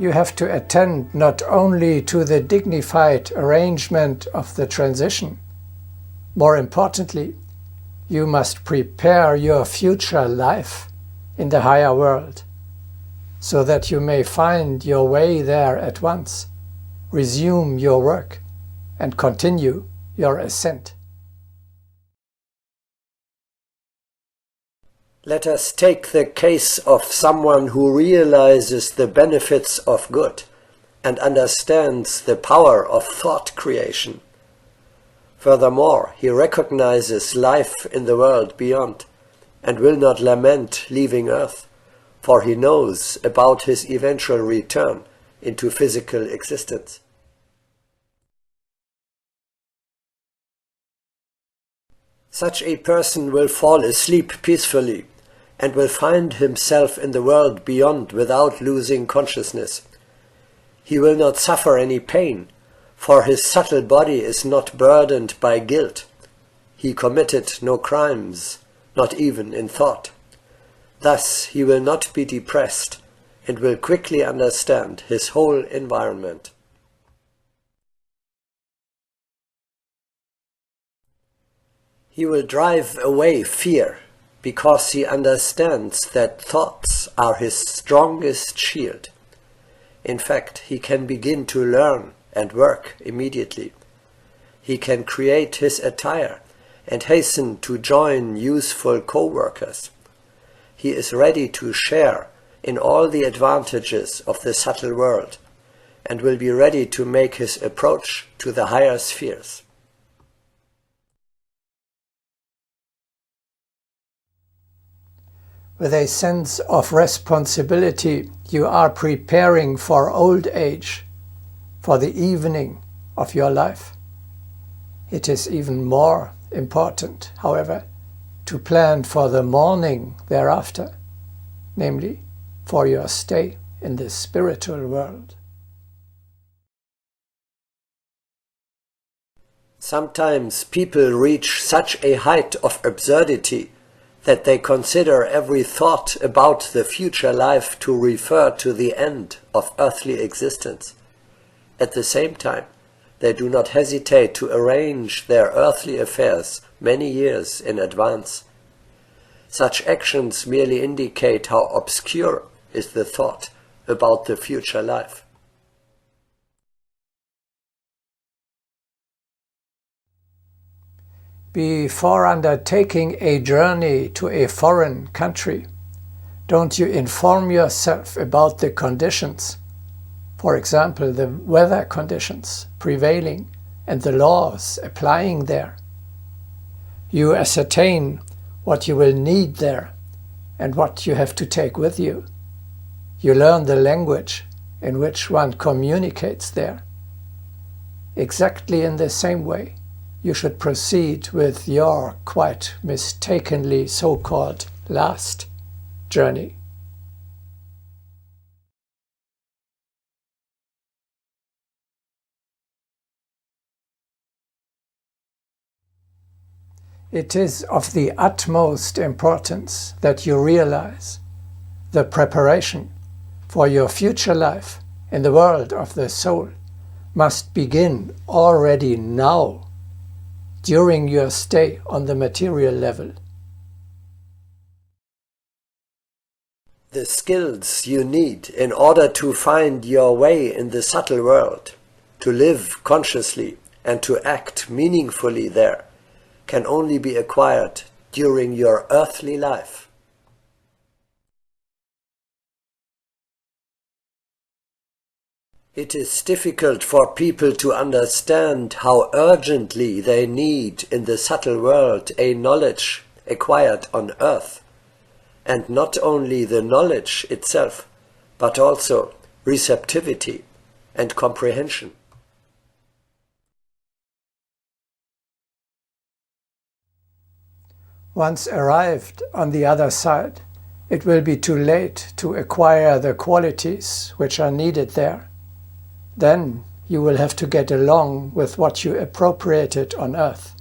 you have to attend not only to the dignified arrangement of the transition. More importantly, you must prepare your future life in the higher world, so that you may find your way there at once, resume your work, and continue your ascent. Let us take the case of someone who realizes the benefits of good and understands the power of thought creation. Furthermore, he recognizes life in the world beyond and will not lament leaving Earth, for he knows about his eventual return into physical existence. Such a person will fall asleep peacefully and will find himself in the world beyond without losing consciousness. He will not suffer any pain, for his subtle body is not burdened by guilt. He committed no crimes, not even in thought. Thus he will not be depressed and will quickly understand his whole environment. He will drive away fear because he understands that thoughts are his strongest shield. In fact, he can begin to learn and work immediately. He can create his attire and hasten to join useful co-workers. He is ready to share in all the advantages of the subtle world and will be ready to make his approach to the higher spheres. With a sense of responsibility, you are preparing for old age, for the evening of your life. It is even more important, however, to plan for the morning thereafter, namely, for your stay in the spiritual world. Sometimes people reach such a height of absurdity that they consider every thought about the future life to refer to the end of earthly existence. At the same time, they do not hesitate to arrange their earthly affairs many years in advance. Such actions merely indicate how obscure is the thought about the future life. Before undertaking a journey to a foreign country, don't you inform yourself about the conditions, for example, the weather conditions prevailing and the laws applying there? You ascertain what you will need there and what you have to take with you. You learn the language in which one communicates there. Exactly in the same way, you should proceed with your quite mistakenly so-called last journey. It is of the utmost importance that you realize the preparation for your future life in the world of the soul must begin already now, during your stay on the material level. The skills you need in order to find your way in the subtle world, to live consciously and to act meaningfully there, can only be acquired during your earthly life. It is difficult for people to understand how urgently they need in the subtle world a knowledge acquired on earth, and not only the knowledge itself, but also receptivity and comprehension. Once arrived on the other side, it will be too late to acquire the qualities which are needed there. Then you will have to get along with what you appropriated on earth.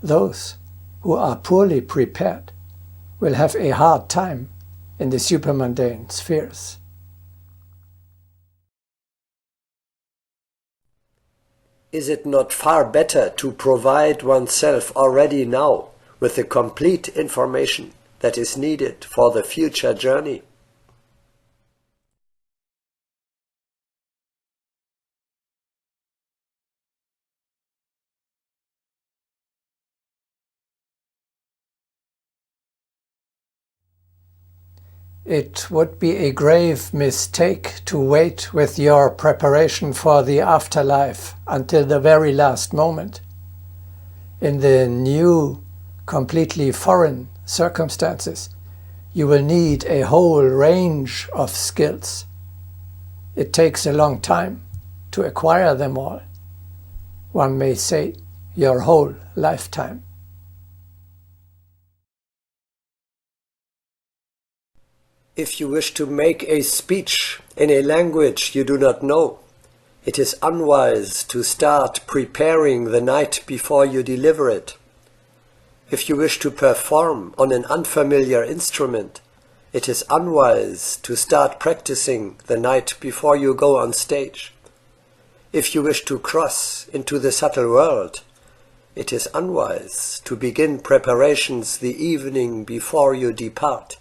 Those who are poorly prepared will have a hard time in the supermundane spheres. Is it not far better to provide oneself already now with the complete information that is needed for the future journey? It would be a grave mistake to wait with your preparation for the afterlife until the very last moment. In the new, completely foreign circumstances, you will need a whole range of skills. It takes a long time to acquire them all. One may say your whole lifetime. If you wish to make a speech in a language you do not know, it is unwise to start preparing the night before you deliver it. If you wish to perform on an unfamiliar instrument, it is unwise to start practicing the night before you go on stage. If you wish to cross into the subtle world, it is unwise to begin preparations the evening before you depart.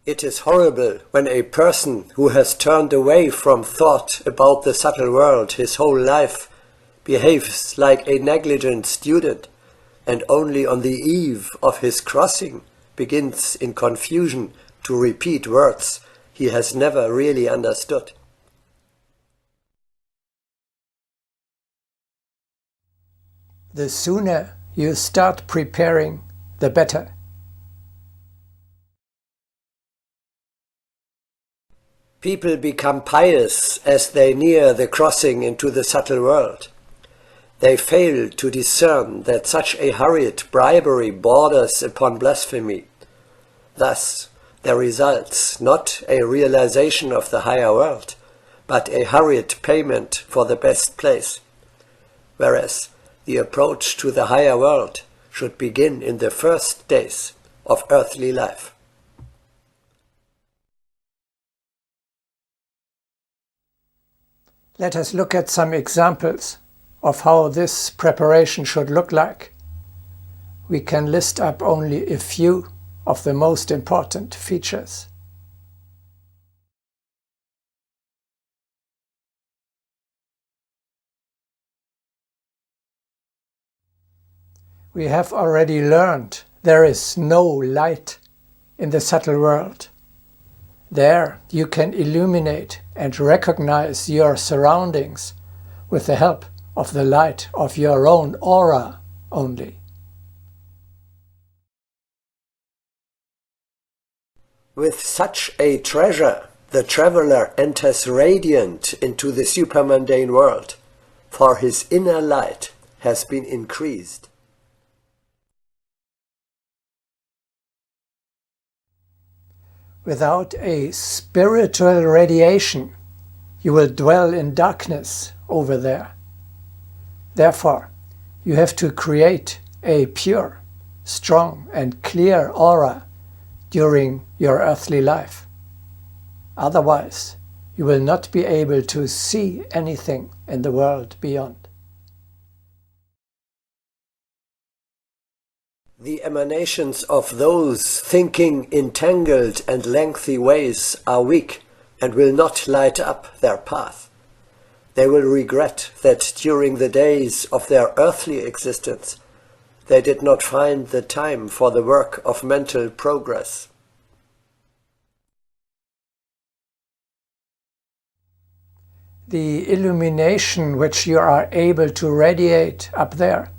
It is horrible when a person who has turned away from thought about the subtle world his whole life behaves like a negligent student and only on the eve of his crossing begins in confusion to repeat words he has never really understood. The sooner you start preparing, the better. People become pious as they near the crossing into the subtle world. They fail to discern that such a hurried bribery borders upon blasphemy. Thus, there results not a realization of the higher world, but a hurried payment for the best place. Whereas the approach to the higher world should begin in the first days of earthly life. Let us look at some examples of how this preparation should look like. We can list up only a few of the most important features. We have already learned there is no light in the subtle world. There you can illuminate and recognize your surroundings with the help of the light of your own aura only. With such a treasure, the traveler enters radiant into the supermundane world, for his inner light has been increased. Without a spiritual radiation, you will dwell in darkness over there. Therefore, you have to create a pure, strong and clear aura during your earthly life. Otherwise, you will not be able to see anything in the world beyond. The emanations of those thinking entangled and lengthy ways are weak and will not light up their path. They will regret that during the days of their earthly existence they did not find the time for the work of mental progress. The illumination which you are able to radiate up there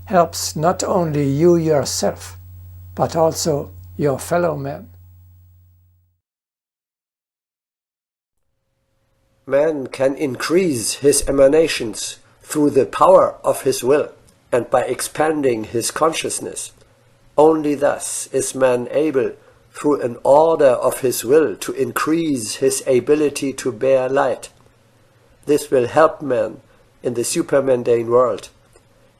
helps not only you yourself, but also your fellow men. Man can increase his emanations through the power of his will and by expanding his consciousness. Only thus is man able, through an order of his will, to increase his ability to bear light. This will help man in the supermundane world,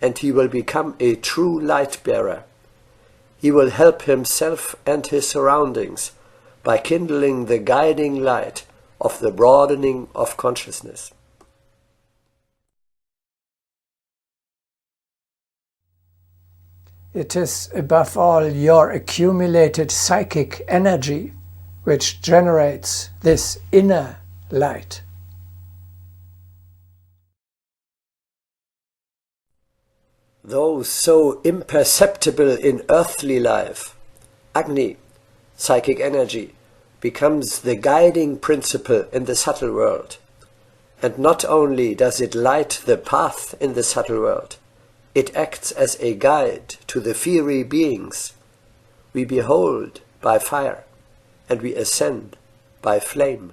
and he will become a true light-bearer. He will help himself and his surroundings by kindling the guiding light of the broadening of consciousness. It is above all your accumulated psychic energy which generates this inner light. Though so imperceptible in earthly life, Agni, psychic energy, becomes the guiding principle in the subtle world. And not only does it light the path in the subtle world, it acts as a guide to the fiery beings. We behold by fire, and we ascend by flame.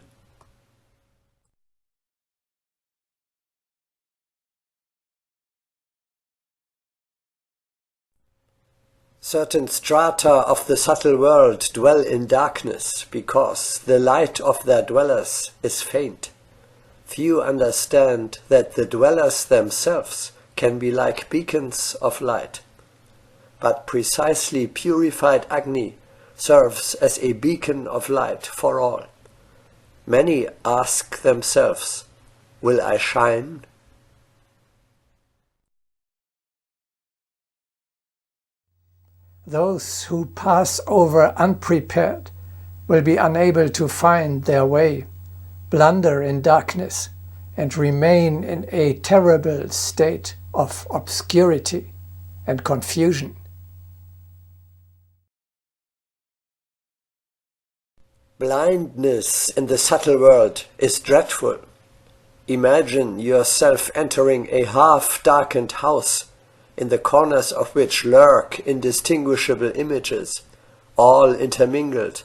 Certain strata of the subtle world dwell in darkness because the light of their dwellers is faint. Few understand that the dwellers themselves can be like beacons of light. But precisely purified Agni serves as a beacon of light for all. Many ask themselves, will I shine? Those who pass over unprepared will be unable to find their way, blunder in darkness, and remain in a terrible state of obscurity and confusion. Blindness in the subtle world is dreadful. Imagine yourself entering a half-darkened house, in the corners of which lurk indistinguishable images, all intermingled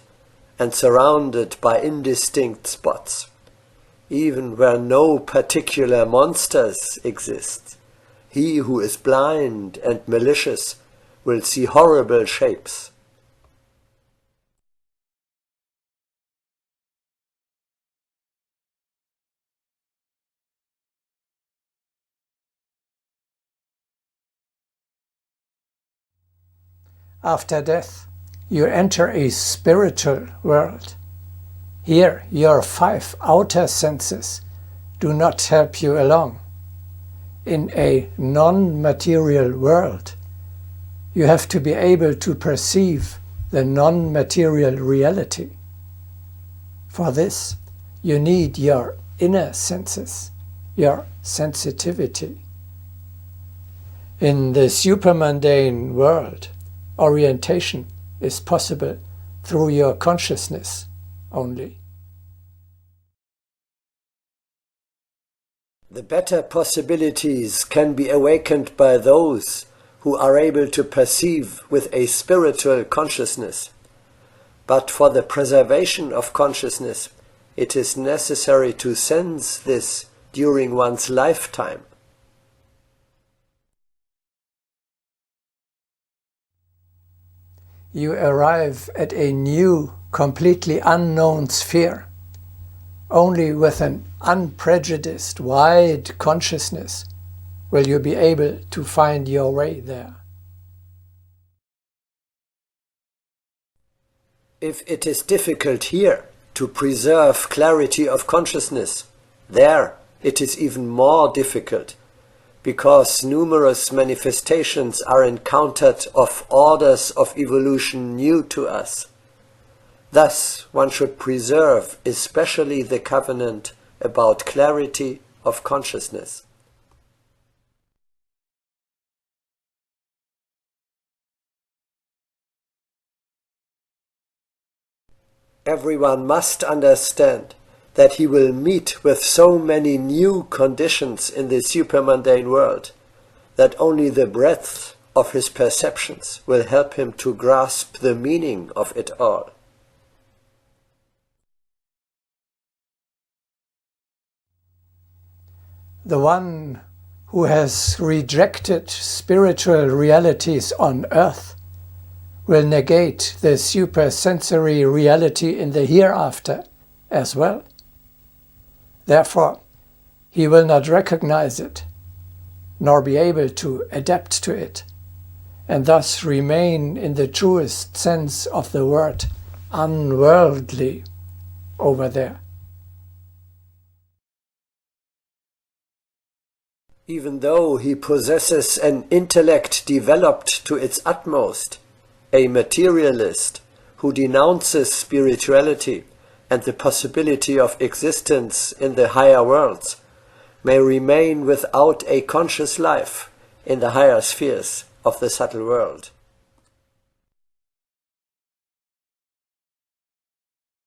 and surrounded by indistinct spots. Even where no particular monsters exist, he who is blind and malicious will see horrible shapes. After death, you enter a spiritual world. Here, your 5 outer senses do not help you along. In a non-material world, you have to be able to perceive the non-material reality. For this, you need your inner senses, your sensitivity. In the supermundane world, orientation is possible through your consciousness only. The better possibilities can be awakened by those who are able to perceive with a spiritual consciousness. But for the preservation of consciousness, it is necessary to sense this during one's lifetime. You arrive at a new, completely unknown sphere. Only with an unprejudiced, wide consciousness will you be able to find your way there. If it is difficult here to preserve clarity of consciousness, there it is even more difficult, because numerous manifestations are encountered of orders of evolution new to us. Thus, one should preserve especially the covenant about clarity of consciousness. Everyone must understand that he will meet with so many new conditions in the supermundane world that only the breadth of his perceptions will help him to grasp the meaning of it all. The one who has rejected spiritual realities on earth will negate the supersensory reality in the hereafter as well. Therefore, he will not recognize it, nor be able to adapt to it, and thus remain in the truest sense of the word unworldly over there. Even though he possesses an intellect developed to its utmost, a materialist who denounces spirituality and the possibility of existence in the higher worlds may remain without a conscious life in the higher spheres of the subtle world.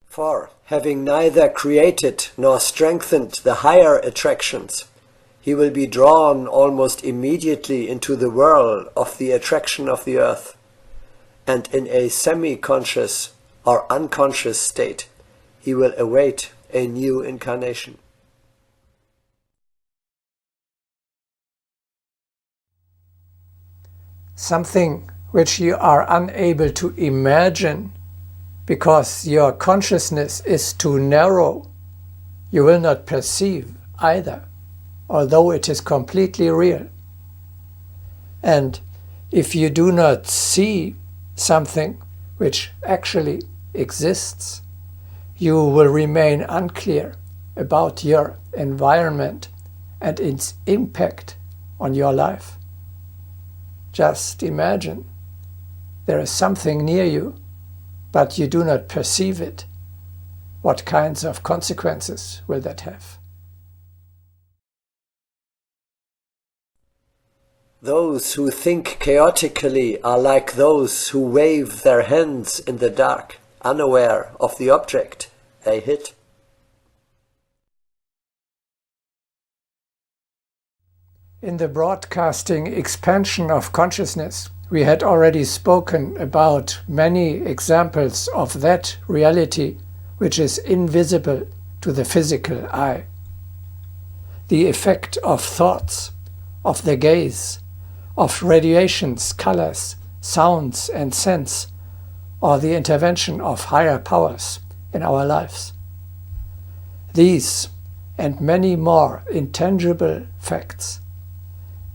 For, having neither created nor strengthened the higher attractions, he will be drawn almost immediately into the whirl of the attraction of the earth, and in a semi-conscious or unconscious state, he will await a new incarnation. Something which you are unable to imagine because your consciousness is too narrow, you will not perceive either, although it is completely real. And if you do not see something which actually exists, you will remain unclear about your environment and its impact on your life. Just imagine there is something near you, but you do not perceive it. What kinds of consequences will that have? Those who think chaotically are like those who wave their hands in the dark, unaware of the object they hit. In the broadcasting expansion of consciousness, we had already spoken about many examples of that reality which is invisible to the physical eye. The effect of thoughts, of the gaze, of radiations, colors, sounds and scents, or the intervention of higher powers in our lives. These and many more intangible facts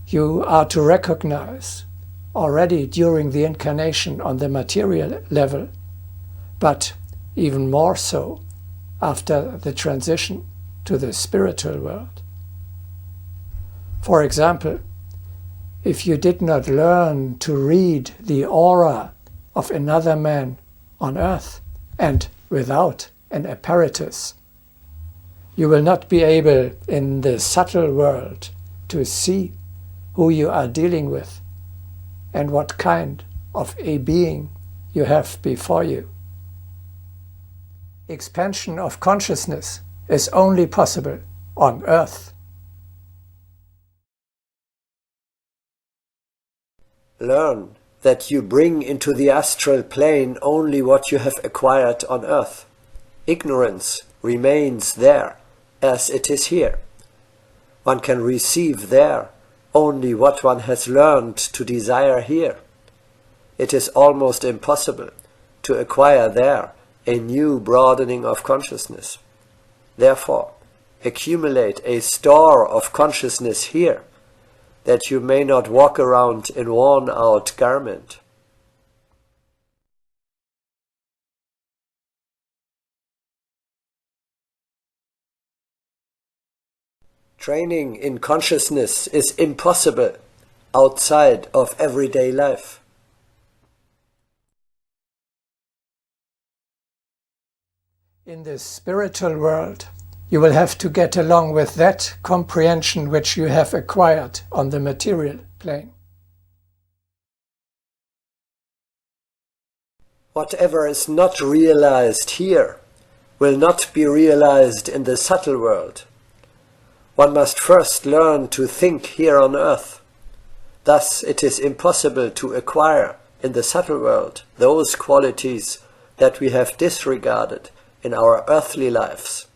you are to recognize already during the incarnation on the material level, but even more so after the transition to the spiritual world. For example, if you did not learn to read the aura of another man on earth and without an apparatus, you will not be able in the subtle world to see who you are dealing with and what kind of a being you have before you. Expansion of consciousness is only possible on earth. Learn that you bring into the astral plane only what you have acquired on earth. Ignorance remains there as it is here. One can receive there only what one has learned to desire here. It is almost impossible to acquire there a new broadening of consciousness. Therefore, accumulate a store of consciousness here, that you may not walk around in worn-out garment. Training in consciousness is impossible outside of everyday life. In the spiritual world, you will have to get along with that comprehension which you have acquired on the material plane. Whatever is not realized here will not be realized in the subtle world. One must first learn to think here on earth. Thus it is impossible to acquire in the subtle world those qualities that we have disregarded in our earthly lives.